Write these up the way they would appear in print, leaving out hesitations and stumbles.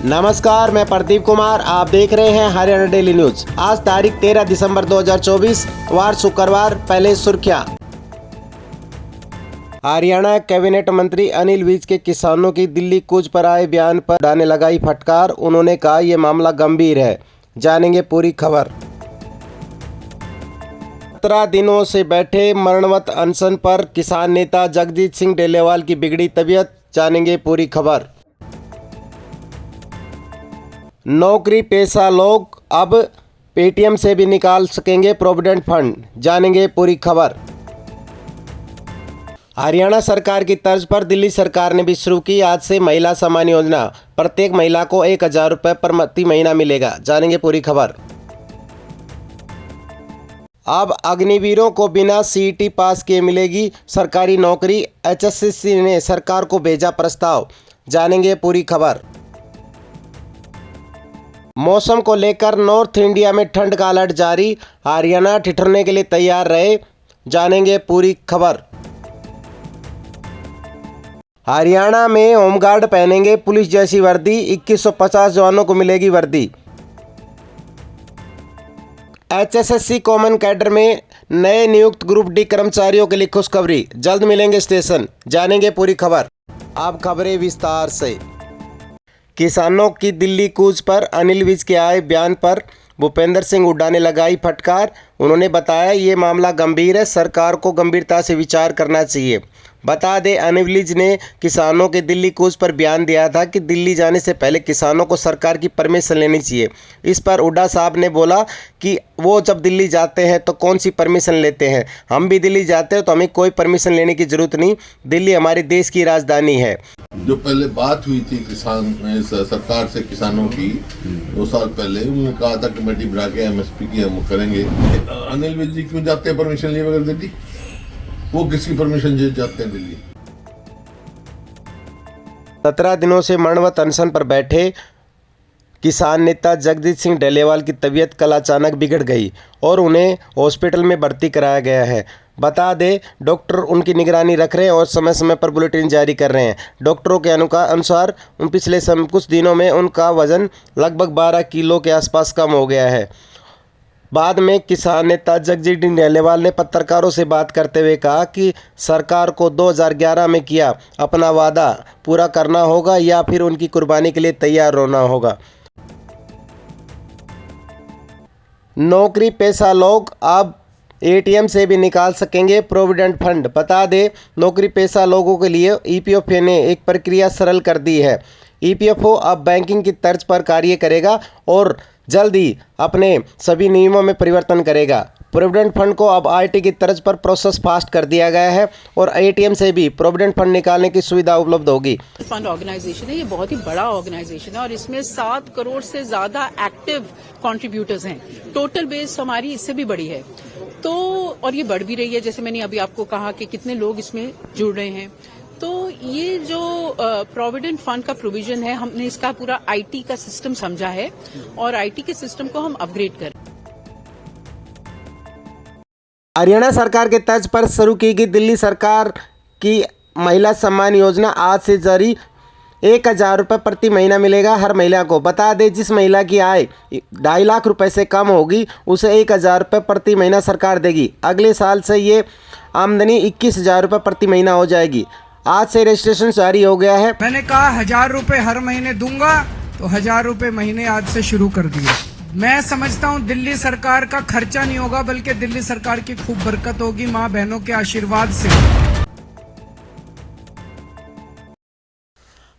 नमस्कार, मैं प्रदीप कुमार। आप देख रहे हैं हरियाणा डेली न्यूज। आज तारीख 13 दिसंबर 2024 वार शुक्रवार। पहले सुर्खियां। हरियाणा कैबिनेट मंत्री अनिल विज के किसानों की दिल्ली कूच पर आए बयान पर उड़ाने लगाई फटकार। उन्होंने कहा यह मामला गंभीर है। जानेंगे पूरी खबर। 17 दिनों से बैठे मरणवत अनशन पर किसान नेता जगजीत सिंह डेलेवाल की बिगड़ी तबीयत। जानेंगे पूरी खबर। नौकरी पेशा लोग अब पेटीएम से भी निकाल सकेंगे प्रोविडेंट फंड। जानेंगे पूरी खबर। हरियाणा सरकार की तर्ज पर दिल्ली सरकार ने भी शुरू की आज से महिला सम्मान योजना। प्रत्येक महिला को 1000 रुपये प्रति महीना मिलेगा। जानेंगे पूरी खबर। अब अग्निवीरों को बिना सीईटी पास किए मिलेगी सरकारी नौकरी। एचएससीसी ने सरकार को भेजा प्रस्ताव। जानेंगे पूरी खबर। मौसम को लेकर नॉर्थ इंडिया में ठंड का अलर्ट जारी। हरियाणा ठिठुरने के लिए तैयार रहे। जानेंगे पूरी खबर। हरियाणा में होमगार्ड पहनेंगे पुलिस जैसी वर्दी। 2150 जवानों को मिलेगी वर्दी। एचएसएससी कॉमन कैडर में नए नियुक्त ग्रुप डी कर्मचारियों के लिए खुशखबरी। जल्द मिलेंगे स्टेशन। जानेंगे पूरी खबर। अब खबरें विस्तार से। किसानों की दिल्ली कूच पर अनिल विज के आए बयान पर भूपेंद्र सिंह हुड्डा ने लगाई फटकार। उन्होंने बताया ये मामला गंभीर है, सरकार को गंभीरता से विचार करना चाहिए। बता दें, अनिल विज ने किसानों के दिल्ली कूच पर बयान दिया था कि दिल्ली जाने से पहले किसानों को सरकार की परमिशन लेनी चाहिए। इस पर हुड्डा साहब ने बोला कि वो जब दिल्ली जाते हैं तो कौन सी परमिशन लेते हैं। हम भी दिल्ली जाते हैं तो हमें कोई परमिशन लेने की ज़रूरत नहीं। दिल्ली हमारे देश की राजधानी है। जो पहले बात हुई थी सरकार से किसानों की 2 साल पहले, उन्होंने कहा था कमेटी बना के एमएसपी की हम करेंगे। अनिल विज जी क्यों जाते हैं परमिशन लिए बगैर दिल्ली? वो किसकी परमिशन से जाते हैं दिल्ली? 17 दिनों से मरणवत अनशन पर बैठे किसान नेता जगजीत सिंह डेलेवाल की तबीयत कल अचानक बिगड़ गई और उन्हें हॉस्पिटल में भर्ती कराया गया है। बता दें, डॉक्टर उनकी निगरानी रख रहे हैं और समय समय पर बुलेटिन जारी कर रहे हैं। डॉक्टरों के अनुसार पिछले कुछ दिनों में उनका वजन लगभग 12 किलो के आसपास कम हो गया है। बाद में किसान नेता जगजीत सिंह डेलेवाल ने पत्रकारों से बात करते हुए कहा कि सरकार को 2011 में किया अपना वादा पूरा करना होगा या फिर उनकी कुर्बानी के लिए तैयार होना होगा। नौकरी पेशा लोग अब एटीएम से भी निकाल सकेंगे प्रोविडेंट फंड। बता दें, नौकरी पेशा लोगों के लिए ईपीएफओ ने एक प्रक्रिया सरल कर दी है। ईपीएफओ अब बैंकिंग की तर्ज पर कार्य करेगा और जल्द ही अपने सभी नियमों में परिवर्तन करेगा। प्रोविडेंट फंड को अब आईटी की तर्ज पर प्रोसेस फास्ट कर दिया गया है और एटीएम से भी प्रोविडेंट फंड निकालने की सुविधा उपलब्ध होगी। फंड ऑर्गेनाइजेशन है, ये बहुत ही बड़ा ऑर्गेनाइजेशन है और इसमें 7 करोड़ से ज्यादा एक्टिव कंट्रीब्यूटर्स हैं। टोटल बेस हमारी इससे भी बड़ी है, तो और ये बढ़ भी रही है। जैसे मैंने अभी आपको कहा कि कितने लोग इसमें जुड़ रहे हैं। तो ये जो प्रोविडेंट फंड का प्रोविजन है, हमने इसका पूरा आईटी का सिस्टम समझा है और आईटी के सिस्टम को हम अपग्रेड कर। हरियाणा सरकार के तर्ज पर शुरू की गई दिल्ली सरकार की महिला सम्मान योजना आज से जारी। 1000 रुपये प्रति महीना मिलेगा हर महिला को। बता दें, जिस महिला की आय 2.5 लाख रुपए से कम होगी उसे 1000 रुपये प्रति महीना सरकार देगी। अगले साल से ये आमदनी 21,000 रुपये प्रति महीना हो जाएगी। आज से रजिस्ट्रेशन जारी हो गया है। मैंने कहा 1000 रुपये हर महीने दूंगा, तो 1000 रुपये महीने आज से शुरू कर दिए। मैं समझता हूँ दिल्ली सरकार का खर्चा नहीं होगा, बल्कि दिल्ली सरकार की खूब बरकत होगी माँ बहनों के आशीर्वाद से।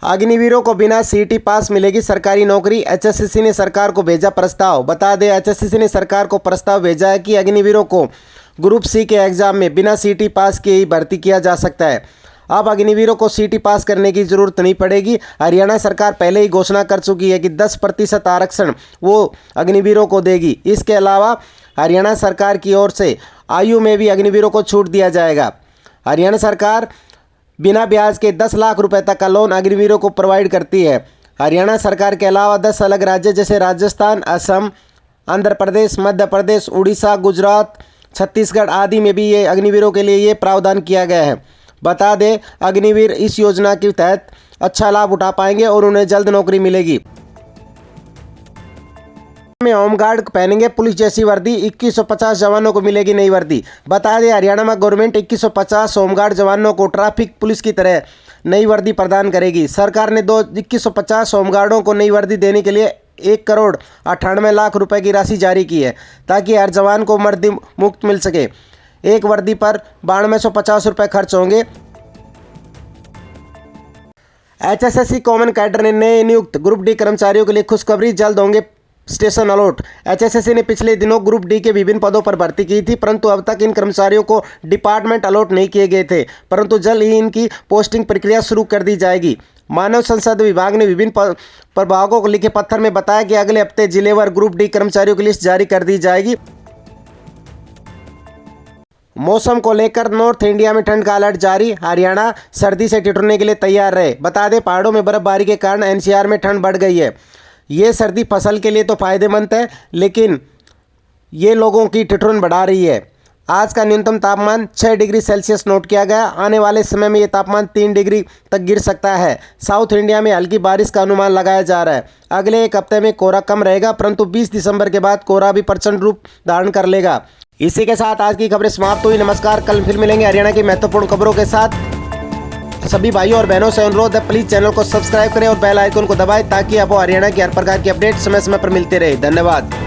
अग्निवीरों को बिना सीईटी पास मिलेगी सरकारी नौकरी। एचएससीसी ने सरकार को भेजा प्रस्ताव। बता दें, एचएससीसी ने सरकार को प्रस्ताव भेजा है कि अग्निवीरों को ग्रुप सी के एग्जाम में बिना सीईटी पास किए ही भर्ती किया जा सकता है। अब अग्निवीरों को सीईटी पास करने की ज़रूरत नहीं पड़ेगी। हरियाणा सरकार पहले ही घोषणा कर चुकी है कि 10% आरक्षण वो अग्निवीरों को देगी। इसके अलावा हरियाणा सरकार की ओर से आयु में भी अग्निवीरों को छूट दिया जाएगा। हरियाणा सरकार बिना ब्याज के 10 लाख रुपए तक का लोन अग्निवीरों को प्रोवाइड करती है। हरियाणा सरकार के अलावा 10 अलग राज्य जैसे राजस्थान, असम, आंध्र प्रदेश, मध्य प्रदेश, उड़ीसा, गुजरात, छत्तीसगढ़ आदि में भी ये अग्निवीरों के लिए ये प्रावधान किया गया है। बता दें, अग्निवीर इस योजना के तहत अच्छा लाभ उठा पाएंगे और उन्हें जल्द नौकरी मिलेगी। में होमगार्ड पहनेंगे पुलिस जैसी वर्दी, 2150 जवानों को मिलेगी नई वर्दी। बता दें हरियाणा में गवर्नमेंट 2150 होमगार्ड जवानों को ट्रैफिक पुलिस की तरह नई वर्दी प्रदान करेगी। सरकार ने 2150 होमगार्डों को नई वर्दी देने के लिए 1,98,00,000 रुपए की राशि जारी की है, ताकि हर जवान को वर्दी मुफ्त मिल सके। एक वर्दी पर 9250 रुपये खर्च होंगे। HSSC कॉमन कैडर ने नए नियुक्त ग्रुप डी कर्मचारियों के लिए खुशखबरी, जल्द होंगे स्टेशन अलॉट। HSSC ने पिछले दिनों ग्रुप डी के विभिन्न पदों पर भर्ती की थी, परंतु अब तक इन कर्मचारियों को डिपार्टमेंट अलॉट नहीं किए गए थे, परंतु जल्द ही इनकी पोस्टिंग प्रक्रिया शुरू कर दी जाएगी। मानव संसाधन विभाग ने विभिन्न प्रभागों को लिखे पत्र में बताया कि अगले हफ्ते जिलेवार ग्रुप डी कर्मचारियों की लिस्ट जारी कर दी जाएगी। मौसम को लेकर नॉर्थ इंडिया में ठंड का अलर्ट जारी, हरियाणा सर्दी से ठिठुरने के लिए तैयार रहे। बता दें पहाड़ों में बर्फबारी के कारण NCR में ठंड बढ़ गई है। ये सर्दी फसल के लिए तो फायदेमंद है, लेकिन ये लोगों की ठिठुरन बढ़ा रही है। आज का न्यूनतम तापमान 6 डिग्री सेल्सियस नोट किया गया। आने वाले समय में ये तापमान 3 डिग्री तक गिर सकता है। साउथ इंडिया में हल्की बारिश का अनुमान लगाया जा रहा है। अगले एक हफ्ते में कोहरा कम रहेगा, परंतु 20 दिसंबर के बाद कोहरा भी प्रचंड रूप धारण कर लेगा। इसी के साथ आज की खबरें समाप्त हुई। नमस्कार, कल फिर मिलेंगे हरियाणा की महत्वपूर्ण खबरों के साथ। सभी भाइयों और बहनों से अनुरोध है, प्लीज़ चैनल को सब्सक्राइब करें और बेल आइकन को दबाएं, ताकि आपको हरियाणा की हर प्रकार की अपडेट समय समय पर मिलते रहे। धन्यवाद।